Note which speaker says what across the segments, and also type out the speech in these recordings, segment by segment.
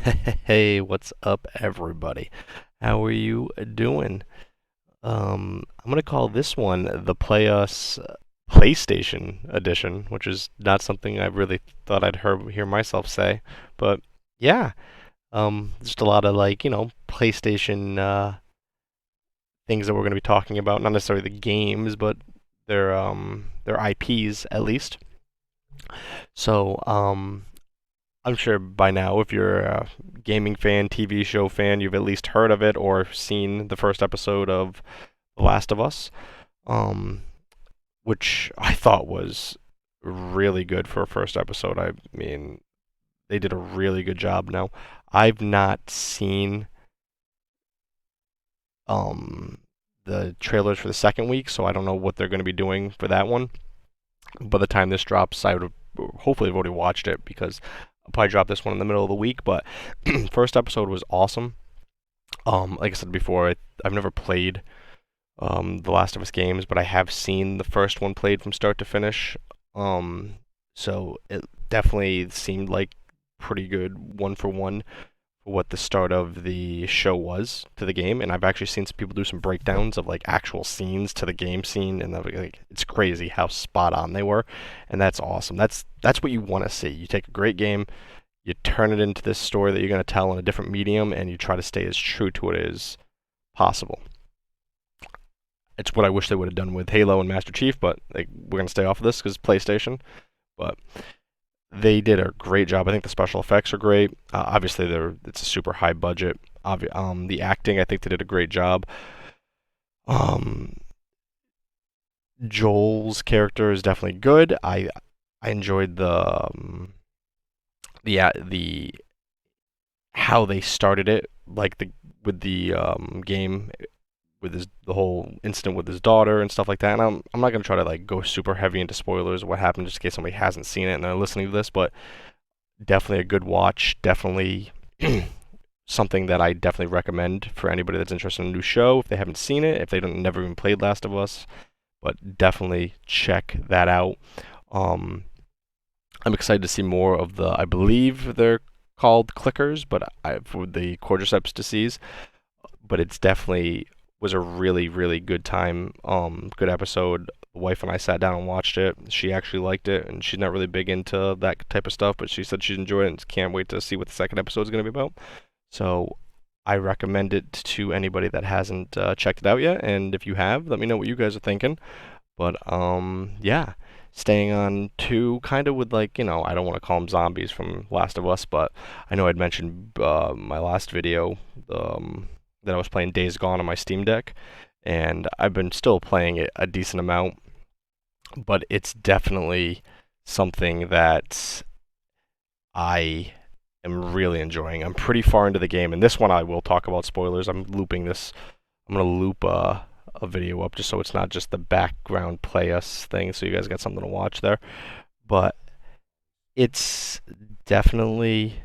Speaker 1: Hey, what's up, everybody? How are you doing? I'm gonna call this one the Play Us PlayStation edition, which is not something I really thought I'd hear myself say, but yeah, just a lot of PlayStation things that we're gonna be talking about. Not necessarily the games, but their IPs at least. So I'm sure by now, if you're a gaming fan, TV show fan, you've at least heard of it or seen the first episode of The Last of Us, um, which I thought was really good for a first episode. I mean, they did a really good job. Now, I've not seen um, the trailers for the second week, so I don't know what they're going to be doing for that one. By the time this drops, I would have hopefully have already watched it because I'll probably drop this one in the middle of the week. But first episode was awesome. Like I said before, I've never played the Last of Us games, but I have seen the first one played from start to finish. Um, so it definitely seemed like pretty good one for one for what the start of the show was to the game. And I've actually seen some people do some breakdowns of like actual scenes to the game scene, and like it's crazy how spot on they were, and that's awesome. That's what you want to see. You take a great game, you turn it into this story that you're going to tell in a different medium, and you try to stay as true to it as possible. It's what I wish they would have done with Halo and Master Chief, but like, we're going to stay off of this because PlayStation. But they did a great job. I think the special effects are great. Obviously, it's a super high budget. The acting, I think they did a great job. Um, Joel's character is definitely good. I enjoyed the how they started it, like the with the game with the whole incident with his daughter and stuff like that. And I'm not gonna try to like go super heavy into spoilers of what happened just in case somebody hasn't seen it and they're listening to this, but definitely a good watch. Definitely something that I definitely recommend for anybody that's interested in a new show if they haven't seen it, if they don't never even played Last of Us. But definitely check that out. Um, I'm excited to see more of the. I believe they're called clickers, but for the cordyceps disease. But it's definitely was a really really good time. Good episode. The wife and I sat down and watched it. She actually liked it, and she's not really big into that type of stuff, but she said she enjoyed it and can't wait to see what the second episode is going to be about. So I recommend it to anybody that hasn't checked it out yet. And if you have, let me know what you guys are thinking. But yeah, staying on two, kind of with like I don't want to call them zombies from Last of Us, but I know I'd mentioned my last video that I was playing Days Gone on my Steam Deck, and I've been still playing it a decent amount, but it's definitely something that I am really enjoying. I'm pretty far into the game, and this one I will talk about spoilers. I'm looping this. I'm gonna loop a video up just so it's not just the background play us thing, so you guys got something to watch there. But it's definitely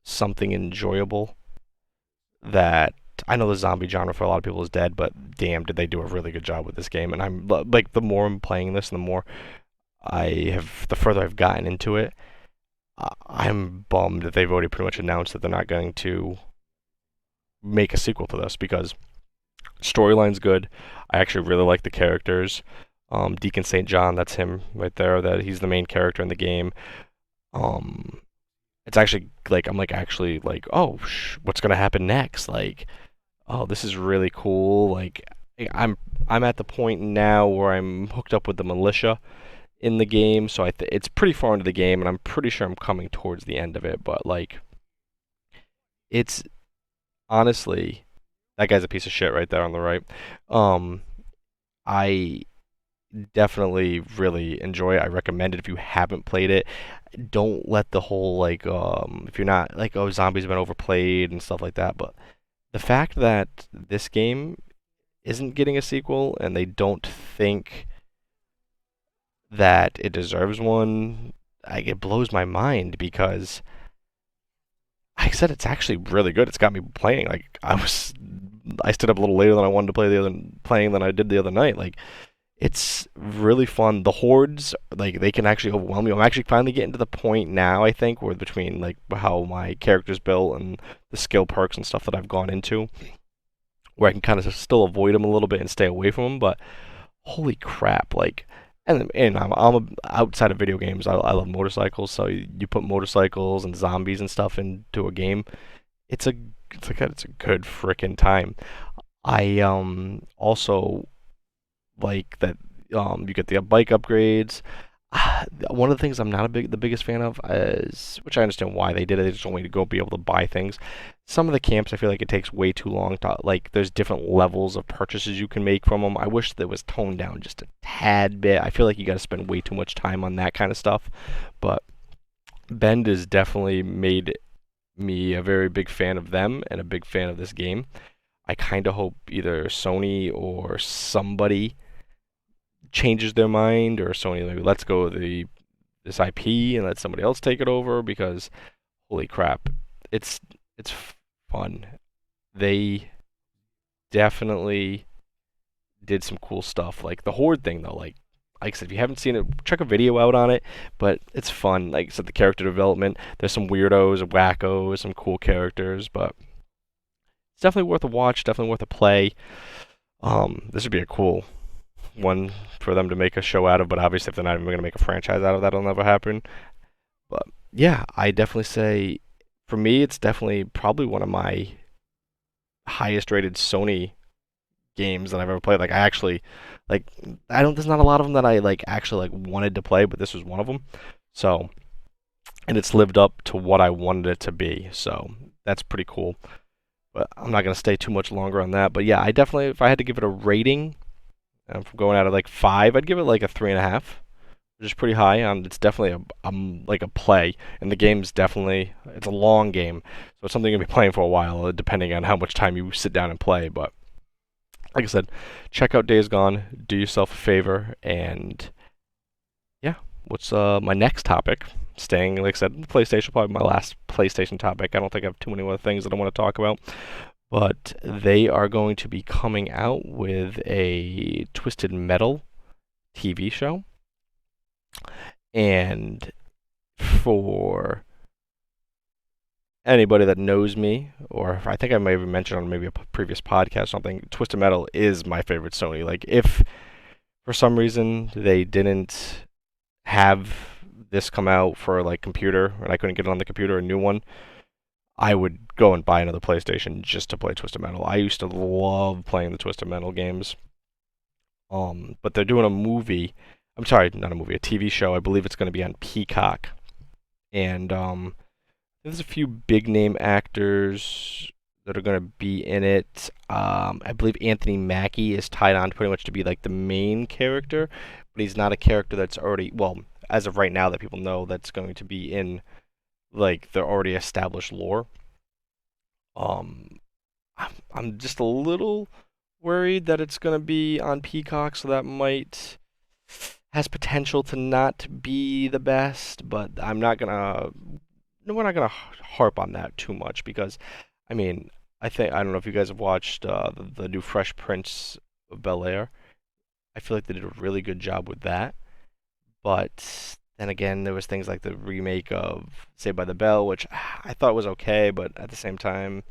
Speaker 1: something enjoyable that I know the zombie genre for a lot of people is dead, but damn, did they do a really good job with this game. And I'm like, the more I'm playing this, and the further I've gotten into it, I'm bummed that they've already pretty much announced that they're not going to make a sequel to this because storyline's good. I actually really like the characters. Deacon St. John, that's him right there. That he's the main character in the game. Um, it's actually like I'm like actually like, oh, what's gonna happen next? Like, oh, this is really cool. Like, I'm I'm at the point now where I'm hooked up with the militia in the game, so it's pretty far into the game, and I'm pretty sure I'm coming towards the end of it. But like, it's honestly that guy's a piece of shit right there on the right. Um, I definitely really enjoy it. I recommend it if you haven't played it. Don't let the whole like if you're not like, oh, zombies have been overplayed and stuff like that, but the fact that this game isn't getting a sequel and they don't think that it deserves one, like, it blows my mind because like I said, it's actually really good. It's got me playing. I stood up a little later than I wanted to play playing than I did the other night. Like, It's really fun. The hordes, like they can actually overwhelm you. I'm actually finally getting to the point now, I think, where between like how my character's built and the skill perks and stuff that I've gone into, where I can kind of still avoid them a little bit and stay away from them. But holy crap, like, and outside of video games, I love motorcycles. So you put motorcycles and zombies and stuff into a game, it's a it's a good freaking time. I also like that you get the bike upgrades. One of the things I'm not the biggest fan of is, which I understand why they did it. They just want me to go be able to buy things. Some of the camps, I feel like it takes way too long to like. There's different levels of purchases you can make from them. I wish that was toned down just a tad bit. I feel like you got to spend way too much time on that kind of stuff. But Bend has definitely made me a very big fan of them and a big fan of this game. I kind of hope either Sony or somebody changes their mind, or Sony maybe lets go of the this IP and let somebody else take it over, because holy crap, it's it's fun. They definitely did some cool stuff. Like the horde thing though, like I said, if you haven't seen it, check a video out on it. But it's fun. Like I said, the character development. There's some weirdos, wackos, some cool characters, but it's definitely worth a watch. Definitely worth a play. This would be a cool one for them to make a show out of, but obviously if they're not even going to make a franchise out of that, it'll never happen. But yeah, I definitely say for me, it's definitely probably one of my highest rated Sony games that I've ever played. Like I actually, like I don't. There's not a lot of them that I like actually like wanted to play, but this was one of them. So, and it's lived up to what I wanted it to be. So that's pretty cool. But I'm not gonna stay too much longer on that. But yeah, I definitely, if I had to give it a rating, from going out of like 5, I'd give it like a 3.5, which is pretty high. It's definitely like a play, and the game's definitely, it's a long game, so it's something you're gonna be playing for a while, depending on how much time you sit down and play. But like I said, check out Days Gone, do yourself a favor, and yeah, what's my next topic? Staying, like I said, PlayStation, probably my last PlayStation topic. I don't think I have too many other things that I want to talk about, but they are going to be coming out with a Twisted Metal TV show. And for anybody that knows me, or I think I may have mentioned on maybe a previous podcast or something, Twisted Metal is my favorite Sony. Like, if for some reason they didn't have this come out for like computer and I couldn't get it on the computer, a new one, I would go and buy another PlayStation just to play Twisted Metal. I used to love playing the Twisted Metal games. But they're doing a movie. I'm sorry, not a movie, a TV show. I believe it's going to be on Peacock, and there's a few big name actors that are going to be in it. I believe Anthony Mackie is tied on pretty much to be like the main character, but he's not a character that's already, well, as of right now that people know, that's going to be in like the already established lore. Um, I'm just a little worried that it's going to be on Peacock, so that might has potential to not be the best, but I'm not gonna. No, we're not gonna harp on that too much because, I mean, I don't know if you guys have watched the new Fresh Prince of Bel Air. I feel like they did a really good job with that, but then again, there was things like the remake of Saved by the Bell, which I thought was okay, but at the same time,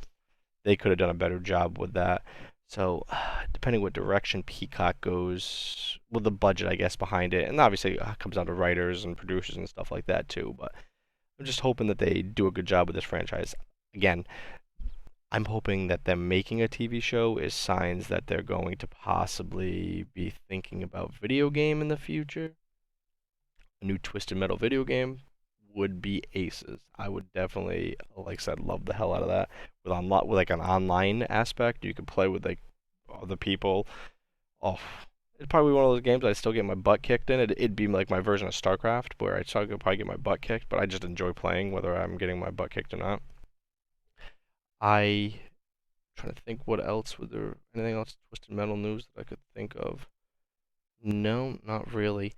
Speaker 1: they could have done a better job with that. So, depending what direction Peacock goes, with the budget, I guess, behind it, and obviously it comes down to writers and producers and stuff like that too. But I'm just hoping that they do a good job with this franchise. Again, I'm hoping that them making a TV show is signs that they're going to possibly be thinking about video game in the future. A new Twisted Metal video game would be aces. I would definitely, like I said, love the hell out of that. With like an online aspect, you could play with like other people. Oh, it'd probably be one of those games I'd still get my butt kicked in. It'd be like my version of StarCraft, where I'd still probably get my butt kicked, but I just enjoy playing whether I'm getting my butt kicked or not. I trying to think what else was there, anything else Twisted Metal news that I could think of. No, not really.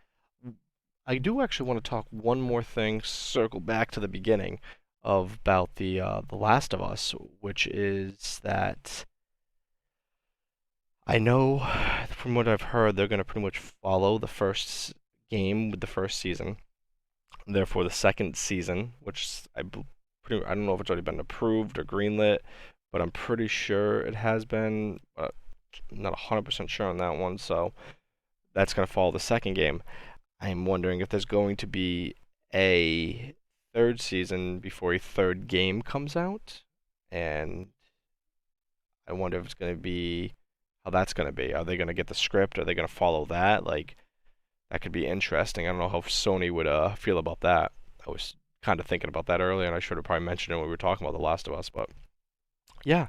Speaker 1: I do actually want to talk one more thing, circle back to the beginning of about the Last of Us, which is that I know from what I've heard, they're going to pretty much follow the game with the first season. Therefore, the second season, which I don't know if it's already been approved or greenlit, but I'm pretty sure it has been. I'm not 100% sure on that one, so that's going to follow the second game. I'm wondering if there's going to be a third season before a third game comes out, and I wonder if it's going to be how that's going to be. Are they going to get the script? Are they going to follow that? Like that could be interesting. I don't know how Sony would feel about that. I was kind of thinking about that earlier, and I should have probably mentioned it when we were talking about The Last of Us. But yeah,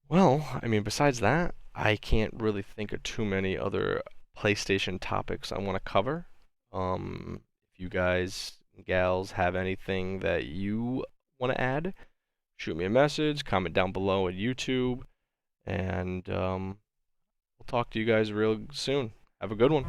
Speaker 1: well, I mean, besides that, I can't really think of too many other PlayStation topics I want to cover. If you guys and gals have anything that you want to add, shoot me a message, comment down below at YouTube, and we'll talk to you guys real soon. Have a good one.